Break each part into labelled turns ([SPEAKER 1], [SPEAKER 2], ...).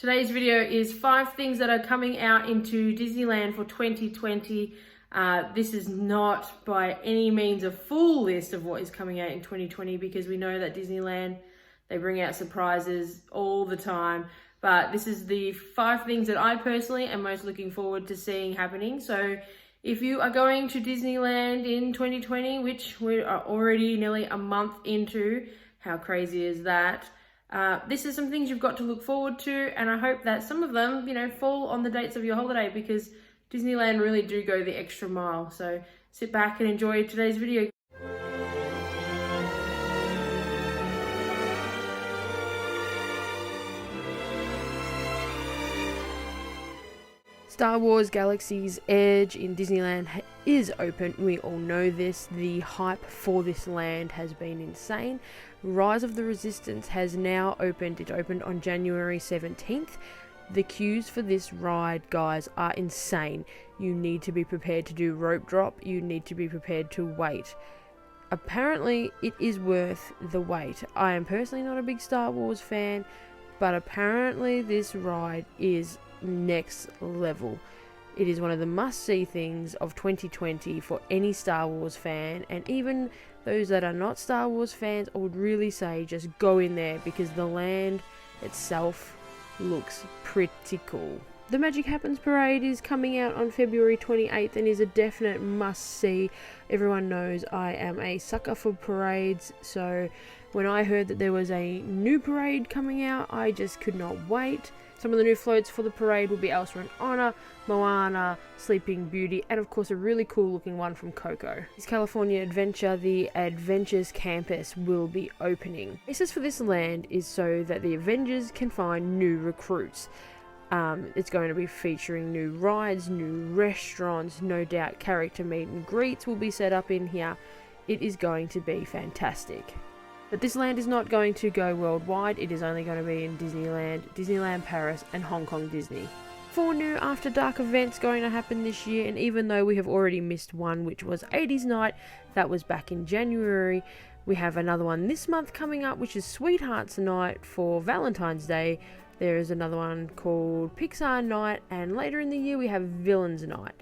[SPEAKER 1] Today's video is 5 things that are coming out into Disneyland for 2020. This is not by any means a full list of what is coming out in 2020 because we know that Disneyland, they bring out surprises all the time. But this is the 5 things that I personally am most looking forward to seeing happening. So if you are going to Disneyland in 2020, which we are already nearly a month into, how crazy is that? This is some things you've got to look forward to, and I hope that some of them, fall on the dates of your holiday because Disneyland really do go the extra mile. So sit back and enjoy today's video. Star Wars Galaxy's Edge in Disneyland is open. We all know this. The hype for this land has been insane. Rise of the Resistance has now opened. It opened on January 17th. The queues for this ride, guys, are insane. You need to be prepared to do rope drop. You need to be prepared to wait. Apparently, it is worth the wait. I am personally not a big Star Wars fan, but apparently this ride is next level. It is one of the must-see things of 2020 for any Star Wars fan, and even those that are not Star Wars fans, I would really say just go in there because the land itself looks pretty cool. The Magic Happens Parade is coming out on February 28th and is a definite must-see. Everyone knows I am a sucker for parades, so when I heard that there was a new parade coming out, I just could not wait. Some of the new floats for the parade will be Elsa and Anna, Moana, Sleeping Beauty, and of course a really cool looking one from Coco. This California Adventure, the Adventures Campus, will be opening. The basis for this land is so that the Avengers can find new recruits. It's going to be featuring new rides, new restaurants, no doubt character meet and greets will be set up in here. It is going to be fantastic. But this land is not going to go worldwide. It is only going to be in Disneyland, Disneyland Paris, and Hong Kong Disney. 4 new After Dark events going to happen this year, and even though we have already missed one, which was 80s Night, that was back in January, we have another one this month coming up, which is Sweethearts Night for Valentine's Day. There is another one called Pixar Night, and later in the year we have Villains Night.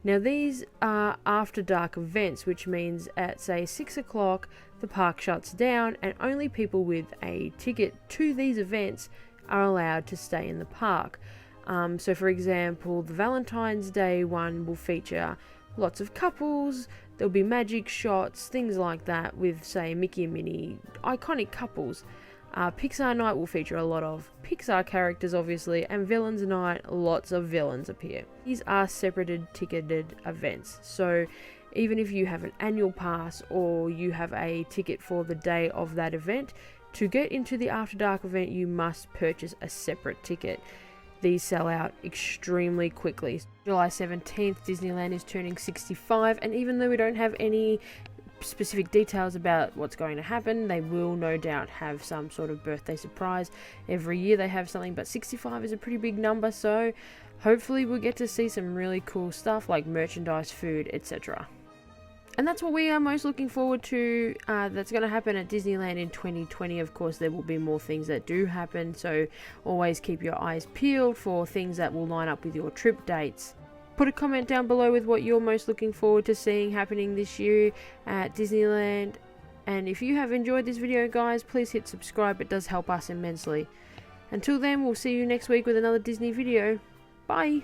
[SPEAKER 1] Now these are After Dark events, which means at say 6 o'clock the park shuts down and only people with a ticket to these events are allowed to stay in the park. So for example, the Valentine's Day one will feature lots of couples, there'll be magic shots, things like that with say Mickey and Minnie, iconic couples. Pixar Night will feature a lot of Pixar characters obviously, and Villains Night, lots of villains appear. These are separated ticketed events, so even if you have an annual pass or you have a ticket for the day of that event, to get into the After Dark event you must purchase a separate ticket. These sell out extremely quickly. July 17th, Disneyland is turning 65, and even though we don't have any specific details about what's going to happen, they will no doubt have some sort of birthday surprise. Every year they have something, but 65 is a pretty big number, so hopefully we'll get to see some really cool stuff like merchandise, food, etc. And that's what we are most looking forward to. That's going to happen at Disneyland in 2020. Of course, there will be more things that do happen, so always keep your eyes peeled for things that will line up with your trip dates. Put a comment down below with what you're most looking forward to seeing happening this year at Disneyland. And if you have enjoyed this video, guys, please hit subscribe. It does help us immensely. Until then, we'll see you next week with another Disney video. Bye!